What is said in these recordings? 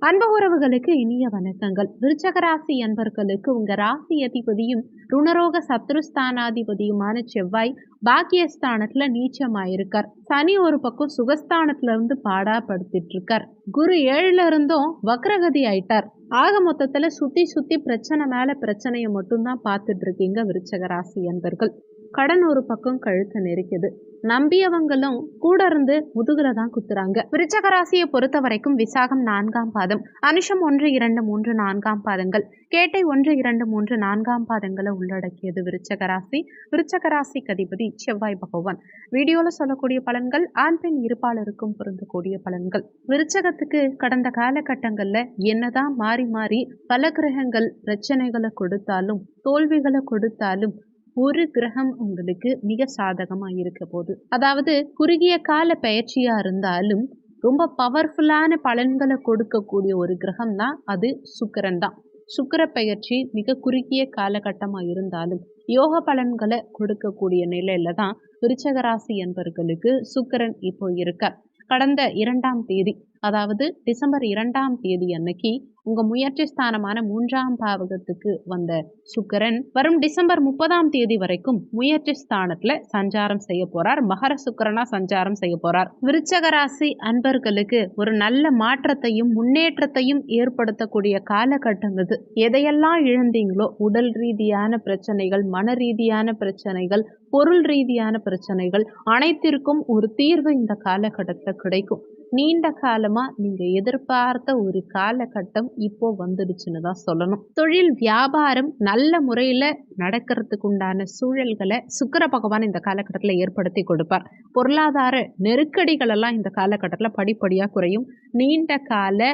அன்பு உறவுகளுக்கு இனிய வணக்கங்கள். விருச்சக ராசி அன்பர்களுக்கு உங்க ராசி அதிபதியும் ருணரோக சத்ருஸ்தானாதிபதியுமான செவ்வாய் பாக்கியஸ்தானத்துல நீச்சமாயிருக்கார். சனி ஒரு பக்கம் சுகஸ்தானத்துல இருந்து பாடாப்படுத்திட்டு இருக்கார். குரு 7ல இருந்தும் வக்ரகதி ஆயிட்டார். ஆக மொத்தத்துல சுத்தி சுத்தி பிரச்சனை மேல பிரச்சனையை மட்டும்தான் பார்த்துட்டு இருக்கீங்க விருச்சக ராசி அன்பர்கள். கடன் ஒரு பக்கம் கழுத்தை நெரிக்குது. நம்பியவங்களும் கூட இருந்து முதுகுல தான் குத்துறாங்க. விருச்சக ராசியை பொறுத்த வரைக்கும் விசாகம் 4ஆம் பாதம், அனுஷம் 1, 2, 3, 4ஆம் பாதங்கள், கேட்டை 1, 2, 3, 4ஆம் பாதங்களை உள்ளடக்கியது விருச்சக ராசி. விருச்சக ராசிக்கு அதிபதி செவ்வாய் பகவான். வீடியோல சொல்லக்கூடிய பலன்கள் ஆண் பெண் இருப்பாளருக்கும் பொருந்தக்கூடிய பலன்கள். விருச்சகத்துக்கு கடந்த காலகட்டங்கள்ல என்னதான் மாறி மாறி பல கிரகங்கள் பிரச்சனைகளை கொடுத்தாலும் தோல்விகளை கொடுத்தாலும் ஒரு கிரகம் உங்களுக்கு மிக சாதகமா இருக்க போகுது. அதாவது குறுகிய கால பயிற்சியா இருந்தாலும் ரொம்ப பவர்ஃபுல்லான பலன்களை கொடுக்கக்கூடிய ஒரு கிரகம் தான் அது சுக்கிரன் தான். சுக்கிர பயிற்சி மிக குறுகிய காலகட்டமா இருந்தாலும் யோக பலன்களை கொடுக்கக்கூடிய நிலையில தான் விருச்சக ராசி என்பவர்களுக்கு சுக்கிரன் இப்போ இருக்கார். கடந்த 2ஆம் தேதி, அதாவது டிசம்பர் 2ஆம் தேதி அன்னைக்கு உங்க முயற்சி ஸ்தானமான 3ஆம் பாவகத்துக்கு வந்த சுக்கிரன் வரும் டிசம்பர் 30ஆம் தேதி வரைக்கும் முயற்சி ஸ்தானத்துல சஞ்சாரம் செய்ய போறார். மகர சுக்கிரனா சஞ்சாரம் செய்ய போறார். விருச்சக ராசி அன்பர்களுக்கு ஒரு நல்ல மாற்றத்தையும் முன்னேற்றத்தையும் ஏற்படுத்தக்கூடிய காலகட்டம் இது. எதையெல்லாம் இழந்தீங்களோ, உடல் ரீதியான பிரச்சனைகள், மன ரீதியான பிரச்சனைகள், பொருள் ரீதியான பிரச்சனைகள் அனைத்திற்கும் ஒரு தீர்வு இந்த காலகட்டத்தில் கிடைக்கும். நீண்ட காலமா நீங்க எதிர்பார்த்த ஒரு காலகட்டம் இப்போ வந்துடுச்சுன்னு தான் சொல்லணும். தொழில் வியாபாரம் நல்ல முறையில நடக்கிறதுக்கு உண்டான சூழல்களை சுக்கிர பகவான் இந்த காலகட்டத்தில் ஏற்படுத்தி கொடுப்பார். பொருளாதார நெருக்கடிகள் எல்லாம் இந்த காலகட்டத்தில் படிப்படியா குறையும். நீண்ட கால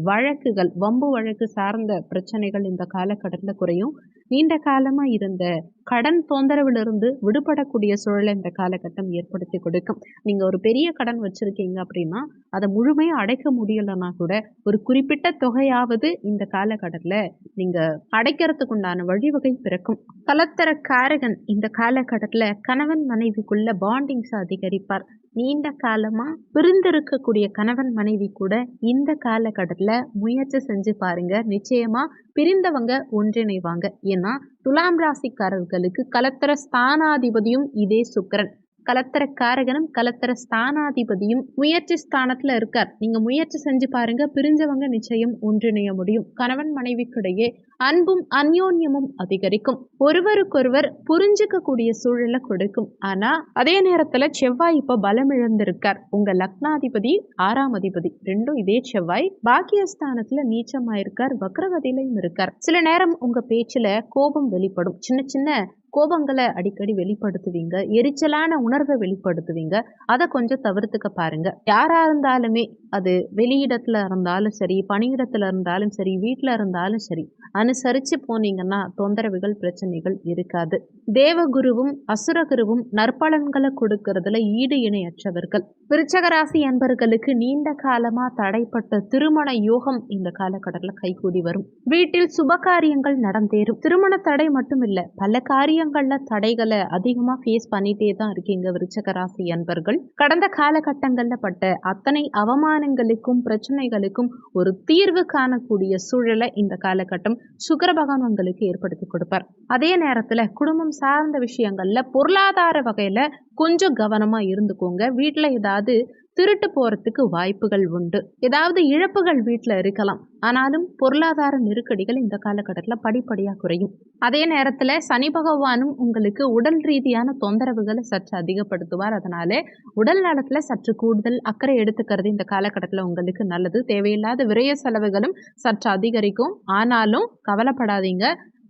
வழக்குகள், வம்பு வழக்கு சார்ந்த பிரச்சனைகள் இந்த காலகட்டத்தில் குறையும். நீண்ட காலமா இருந்த கடன் தொந்தரவிலிருந்து விடுபடக்கூடிய சூழலை இந்த காலகட்டம் ஏற்படுத்தி கொடுக்கும். நீங்க ஒரு பெரிய கடன் வச்சிருக்கீங்க அப்படின்னா அதை முழுமையா அடைக்க முடியலன்னா கூட ஒரு குறிப்பிட்ட தொகையாவது இந்த காலகட்டத்துல நீங்க அடைக்கிறதுக்கு உண்டான வழிவகை பிறக்கும். கலத்தர காரகன் இந்த காலகட்டத்துல கணவன் மனைவிக்குள்ள பாண்டிங்ஸ் அதிகரிப்பார். நீண்ட காலமா பிரிந்திருக்கக்கூடிய கணவன் மனைவி கூட இந்த காலகட்டத்துல முயற்சி செஞ்சு பாருங்க. நிச்சயமா பிரிந்தவங்க ஒன்றிணைவாங்க. ஏன்னா துலாம் ராசிக்காரர்களுக்கு கலத்தர ஸ்தானாதிபதியும் இதே சுக்கிரன். கலத்தர காரகனும் கலத்தர ஸ்தானாதிபதியும் முயற்சி ஸ்தானத்துல இருக்கார். நீங்க முயற்சி செஞ்சு பாருங்க, பிரிஞ்சவங்க நிச்சயம் ஒன்றிணைய முடியும். கணவன் மனைவிக்கிடையே அன்பும் அந்யோன்யமும் அதிகரிக்கும். ஒருவருக்கொருவர் புரிஞ்சுக்க கூடிய சூழலை கொடுக்கும். ஆனா அதே நேரத்துல செவ்வாய் இப்ப பலம் இழந்திருக்கார். உங்க லக்னாதிபதி 6ஆம் அதிபதி ரெண்டும் இதே செவ்வாய் பாக்கியஸ்தானத்துல நீச்சமாயிருக்கார். வக்ரகதியிலையும் இருக்கார். சில நேரம் உங்க பேச்சுல கோபம் வெளிப்படும். சின்ன சின்ன கோபங்களை அடிக்கடி வெளிப்படுத்துவீங்க. எரிச்சலான உணர்வை வெளிப்படுத்துவீங்க. அதை கொஞ்சம் தவிர்த்துக்க பாருங்க. யாரா இருந்தாலுமே, அது வெளியிடத்துல இருந்தாலும் சரி, பணியிடத்துல இருந்தாலும் சரி, வீட்டுல இருந்தாலும் சரி, அனுசரிச்சு போனீங்கன்னா தொந்தரவுகள் பிரச்சனைகள் இருக்காது. தேவகுருவும் அசுரகுருவும் நற்பலன்களை கொடுக்கறதுல ஈடு இணையற்றவர்கள். விருச்சக ராசி அன்பர்களுக்கு நீண்ட காலமா தடைப்பட்ட திருமண யோகம் இந்த காலகட்டத்தில் கைகூடி வரும். வீட்டில் சுப காரியங்கள் நடந்தேறும். திருமண தடை மட்டும் இல்ல, பல காரியங்கள்ல தடைகளை அதிகமா ஃபேஸ் பண்ணிட்டே தான் இருக்கீங்க விருச்சக ராசி அன்பர்கள். கடந்த காலகட்டங்கள்ல பட்ட அத்தனை அவமானங்களுக்கும் பிரச்சனைகளுக்கும் ஒரு தீர்வு காணக்கூடிய சூழலை இந்த காலகட்டம் சுக்கிர பகவான் உங்களுக்கு ஏற்படுத்தி கொடுப்பார். அதே நேரத்துல குடும்பம் சார்ந்த விஷயங்கள்ல பொருளாதார வகையில கொஞ்சம் கவனமா இருந்துக்கோங்க. வீட்டுல ஏதாவது திருட்டு போறதுக்கு வாய்ப்புகள் உண்டு. ஏதாவது இழப்புகள் வீட்டுல இருக்கலாம். ஆனாலும் பொருளாதார நெருக்கடிகள் இந்த காலகட்டத்தில் படிப்படியா குறையும். அதே நேரத்துல சனி பகவானும் உங்களுக்கு உடல் ரீதியான தொந்தரவுகளை சற்று அதிகப்படுத்துவார். அதனால உடல் நலத்துல சற்று கூடுதல் அக்கறை எடுத்துக்கிறது இந்த காலகட்டத்தில் உங்களுக்கு நல்லது. தேவையில்லாத விரய செலவுகளும் சற்று அதிகரிக்கும். ஆனாலும் கவலைப்படாதீங்க.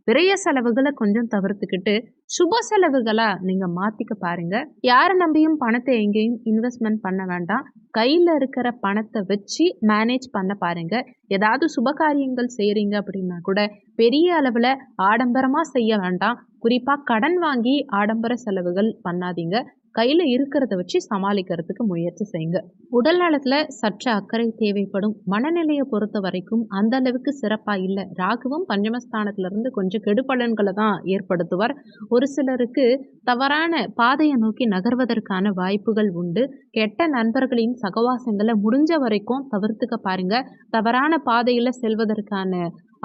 விரய செலவுகளை கொஞ்சம் தவிர்த்துக்கிட்டு சுப செலவுகளா நீங்க மாத்திக்க பாருங்க. யாரை நம்பியும் பணத்தை எங்கேயும் இன்வெஸ்ட்மெண்ட் பண்ண வேண்டாம். கையில இருக்கிற பணத்தை வச்சு மேனேஜ் பண்ண பாருங்க. ஏதாவது சுப காரியங்கள் செய்யறீங்க அப்படின்னா கூட பெரிய அளவுல ஆடம்பரமா செய்ய வேண்டாம். குறிப்பா கடன் வாங்கி ஆடம்பர செலவுகள் பண்ணாதீங்க. கையில இருக்கிறத வச்சு சமாளிக்கிறதுக்கு முயற்சி செய்யுங்க. உடல் நலத்துல சற்று அக்கறை தேவைப்படும். மனநிலையை பொறுத்த வரைக்கும் அந்த அளவுக்கு சிறப்பா இல்ல. ராகுவும் பஞ்சமஸ்தானத்துல இருந்து கொஞ்சம் கெடுபலன்களை தான் ஏற்படுத்துவார். ஒரு சிலருக்கு தவறான பாதையை நோக்கி நகர்வதற்கான வாய்ப்புகள் உண்டு. கெட்ட நண்பர்களின் சகவாசங்களை முடிஞ்ச வரைக்கும் தவிர்த்துக்க பாருங்க. தவறான பாதையில செல்வதற்கான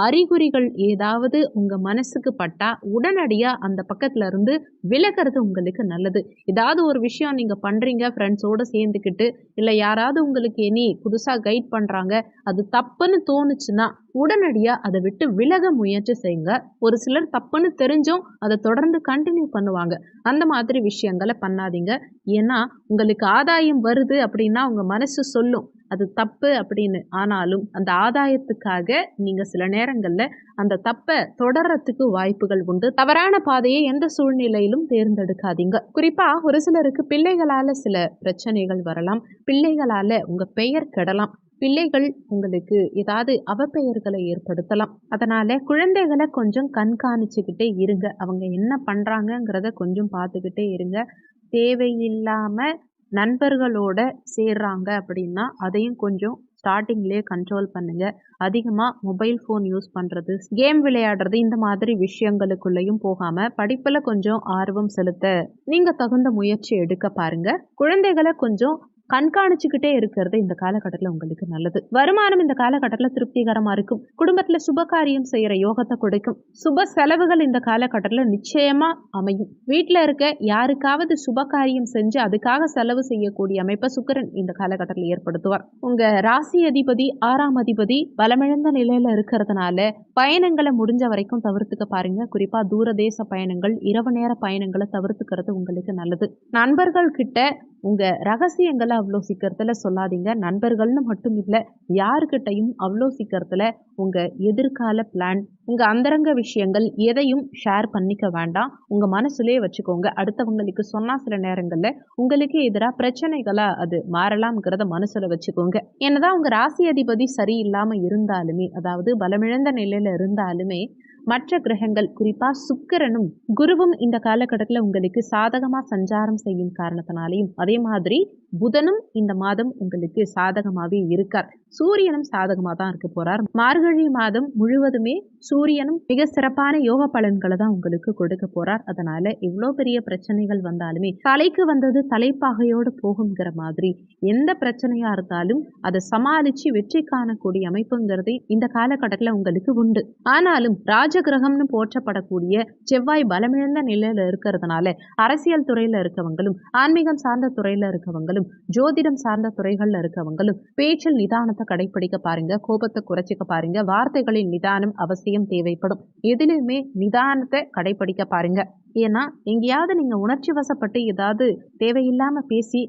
அறிகுறிகள் ஏதாவது உங்க மனசுக்கு பட்டா உடனடியா அந்த பக்கத்துல இருந்து விலகிறது உங்களுக்கு நல்லது. ஏதாவது ஒரு விஷயம் நீங்க பண்றீங்க ஃப்ரெண்ட்ஸோட சேர்ந்துக்கிட்டு, இல்ல யாராவது உங்களுக்கு இனி புதுசா கைட் பண்றாங்க, அது தப்புன்னு தோணுச்சுன்னா உடனடியா அதை விட்டு விலக முயற்சி செய்யுங்க. ஒரு சிலர் தப்புன்னு தெரிஞ்சும் அதை தொடர்ந்து கண்டினியூ பண்ணுவாங்க. அந்த மாதிரி விஷயங்களை பண்ணாதீங்க. ஏன்னா உங்களுக்கு ஆதாயம் வருது அப்படின்னா உங்க மனசு சொல்லும் அது தப்பு அப்படின்னு. ஆனாலும் அந்த ஆதாயத்துக்காக நீங்க சில நேரங்கள்ல அந்த தப்பை தொடர்றதுக்கு வாய்ப்புகள் உண்டு. தவறான பாதையை எந்த சூழ்நிலையிலும் தேர்ந்தெடுக்காதீங்க. குறிப்பா ஒரு சிலருக்கு பிள்ளைகளால சில பிரச்சனைகள் வரலாம். பிள்ளைகளால உங்க பெயர் கெடலாம். பிள்ளைகள் உங்களுக்கு ஏதாவது அவப்பெயர்களை ஏற்படுத்தலாம். அதனால குழந்தைகளை கொஞ்சம் கண்காணிச்சுக்கிட்டே இருங்க. அவங்க என்ன பண்றாங்கங்கிறத கொஞ்சம் பார்த்துக்கிட்டே இருங்க. தேவையில்லாம நண்பர்களோட சேர்றாங்க அப்படின்னா அதையும் கொஞ்சம் ஸ்டார்டிங்லேயே கண்ட்ரோல் பண்ணுங்க. அதிகமாக மொபைல் ஃபோன் யூஸ் பண்ணுறது, கேம் விளையாடுறது, இந்த மாதிரி விஷயங்களுக்குள்ளேயும் போகாம படிப்பில் கொஞ்சம் ஆர்வம் செலுத்த நீங்கள் தகுந்த முயற்சி எடுக்க பாருங்க. குழந்தைகளை கொஞ்சம் கண்காணிச்சுக்கிட்டே இருக்கிறது இந்த காலகட்டத்தில் உங்களுக்கு நல்லது. வருமானம் இந்த காலகட்டத்தில் திருப்திகரமா இருக்கும். குடும்பத்துல சுப காரியம் செய்யற யோகத்தை கொடுக்கும். சுப செலவுகள் இந்த காலகட்டத்தில் நிச்சயமா அமையும். வீட்டுல இருக்க யாருக்காவது சுப காரியம் செஞ்சு அதுக்காக செலவு செய்யக்கூடிய அமைப்பை சுக்கிரன் இந்த காலகட்டத்தில் ஏற்படுத்துவார். உங்க ராசி அதிபதி 6ஆம் அதிபதி பலமிழந்த நிலையில இருக்கிறதுனால பயணங்களை முடிஞ்ச வரைக்கும் தவிர்த்துக்க பாருங்க. குறிப்பா தூரதேச பயணங்கள், இரவு நேர பயணங்களை தவிர்த்துக்கிறது உங்களுக்கு நல்லது. நண்பர்கள் கிட்ட உங்க ரகசியங்களை அவ்வளோ சீக்கிரத்துல சொல்லாதீங்க. நண்பர்கள்னு மட்டும் இல்லை, யாருக்கிட்டையும் அவ்வளோ சீக்கிரத்துல உங்க எதிர்கால பிளான், உங்க அந்தரங்க விஷயங்கள் எதையும் ஷேர் பண்ணிக்க வேண்டாம். உங்க மனசுலயே வச்சுக்கோங்க. அடுத்தவங்களுக்கு சொன்னா சில நேரங்கள்ல உங்களுக்கு எதிராக பிரச்சனைகளா அது மாறலாம்ங்கிறத மனசுல வச்சுக்கோங்க. என்னதான் உங்க ராசி அதிபதி சரியில்லாம இருந்தாலுமே, அதாவது பலமிழந்த நிலையில இருந்தாலுமே, மற்ற கிரகங்கள் குறிப்பா சுக்கிரனும் குருவும் இந்த காலகட்டத்தில் உங்களுக்கு சாதகமா சஞ்சாரம் செய்யும் காரணத்தினாலையும், அதே மாதிரி புதனும் இந்த மாதம் உங்களுக்கு சாதகமாவே இருக்கார். சூரியனும் சாதகமா தான் இருக்க போறார். மார்கழி மாதம் முழுவதுமே சூரியனும் மிக சிறப்பான யோக பலன்களை தான் உங்களுக்கு கொடுக்க போறார். அதனால இவ்வளோ பெரிய பிரச்சனைகள் வந்தாலுமே தலைக்கு வந்தது தலைப்பாகையோடு போகுங்கிற மாதிரி எந்த பிரச்சனையா இருந்தாலும் அதை சமாளிச்சு வெற்றி காணக்கூடிய அமைப்புங்கிறது இந்த காலகட்டத்தில் உங்களுக்கு உண்டு. ஆனாலும் ராஜகிரகம்னு போற்றப்படக்கூடிய செவ்வாய் பலமிழந்த நிலையில இருக்கிறதுனால அரசியல் துறையில இருக்கவங்களும், ஆன்மீகம் சார்ந்த துறையில இருக்கவங்களும், ஜோதிடம் சார்ந்த துறைகள்ல இருக்கவங்களும் பேச்சில் நிதானத்தை கடைபிடிக்க பாருங்க. கோபத்தை குறைச்சிக்க பாருங்க. வார்த்தைகளின் நிதானம் அவசியம் தேவைப்படும். எதிலுமே நிதானத்தை கடைபிடிக்க பாருங்க. ஏன்னா எங்கேயாவது நீங்க உணர்ச்சி வசப்பட்டு ஏதாவது தேவையில்லாம பேசி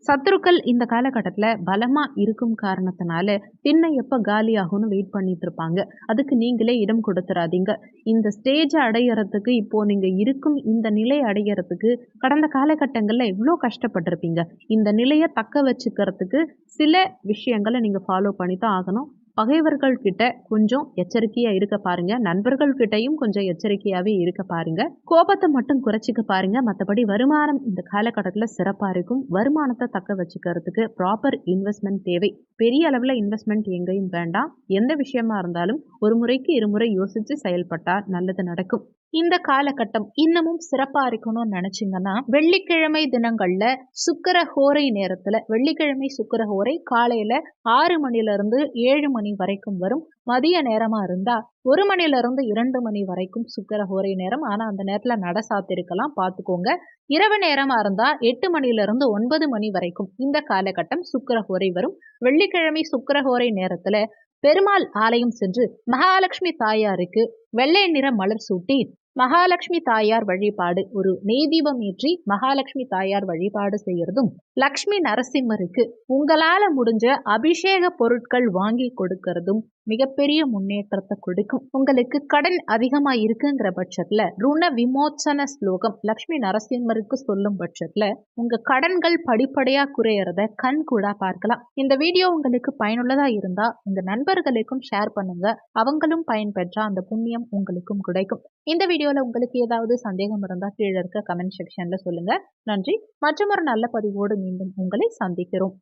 சத்துருக்கள் இந்த காலகட்டத்தில் பலமா இருக்கும் காரணத்தினால திண்ணை எப்ப காலி ஆகும்னு வெயிட் பண்ணிட்டு இருப்பாங்க. அதுக்கு நீங்களே இடம் கொடுத்துறாதீங்க. இந்த ஸ்டேஜை அடையறதுக்கு, இப்போ நீங்க இருக்கும் இந்த நிலை அடையறதுக்கு கடந்த காலகட்டங்கள்ல எவ்வளோ கஷ்டப்பட்டிருப்பீங்க. இந்த நிலையை தக்க வச்சுக்கிறதுக்கு சில விஷயங்களை நீங்க ஃபாலோ பண்ணி தான் ஆகணும். பகைவர்கள் கிட்ட கொஞ்சம் எச்சரிக்கையா இருக்க பாருங்க. நண்பர்கள் கிட்டையும் கொஞ்சம் எச்சரிக்கையாவே இருக்க பாருங்க. கோபத்தை மட்டும் குறைச்சிக்க பாருங்க. மற்றபடி வருமானம் இந்த காலகட்டத்தில் சிறப்பா இருக்கும். வருமானத்தை தக்க வச்சுக்கிறதுக்கு ப்ராப்பர் இன்வெஸ்ட்மெண்ட் தேவை. பெரிய அளவில் இன்வெஸ்ட்மெண்ட் எங்கேயும் வேண்டாம். எந்த விஷயமா இருந்தாலும் ஒரு முறைக்கு இருமுறை யோசிச்சு செயல்பட்டா நல்லது நடக்கும். இந்த காலகட்டம் இன்னமும் சிறப்பா இருக்கணும்னு நினைச்சீங்கன்னா வெள்ளிக்கிழமை தினங்கள்ல சுக்கிர ஹோரை நேரத்துல, வெள்ளிக்கிழமை சுக்கிர ஹோரை காலையில 6 மணில இருந்து 7 மணி வரைக்கும் வரும். மதிய நேரமா இருந்தா 1 மணில இருந்து 2 மணி வரைக்கும் சுக்கிர ஹோரை நேரம். ஆனா அந்த நேரத்துல நட சாத்திருக்கலாம், பார்த்துக்கோங்க. இரவு நேரமா இருந்தா 8 மணில இருந்து 9 மணி வரைக்கும் இந்த காலகட்டம் சுக்கிர ஹோரை வரும். வெள்ளிக்கிழமை சுக்கிர ஹோரை நேரத்துல பெருமாள் ஆலயம் சென்று மகாலட்சுமி தாயாருக்கு வெள்ளை நிற மலர் சூட்டி மகாலட்சுமி தாயார் வழிபாடு, ஒரு நெய் தீபம் ஏற்றி மகாலட்சுமி தாயார் வழிபாடு செய்யறதும், லக்ஷ்மி நரசிம்மருக்கு உங்களால முடிஞ்ச அபிஷேக பொருட்கள் வாங்கி கொடுக்கறதும் மிகப்பெரிய முன்னேற்றத்தை கொடுக்கும். உங்களுக்கு கடன் அதிகமா இருக்குங்கிற பட்சத்துல ருண விமோச்சன ஸ்லோகம் லக்ஷ்மி நரசிம்மருக்கு சொல்லும் பட்சத்துல உங்க கடன்கள் படிப்படியா குறையறத கண் கூட பார்க்கலாம். இந்த வீடியோ உங்களுக்கு பயனுள்ளதா இருந்தா உங்க நண்பர்களுக்கும் ஷேர் பண்ணுங்க. அவங்களும் பயன்பெற்றா அந்த புண்ணியம் உங்களுக்கும் கிடைக்கும். இந்த வீடியோ வீடியோவில் உங்களுக்கு ஏதாவது சந்தேகம் இருந்தால் கீழே இருக்க கமெண்ட் செக்ஷனில் சொல்லுங்கள். நன்றி. மற்றொரு நல்ல பதிவோடு மீண்டும் உங்களை சந்திக்கிறோம்.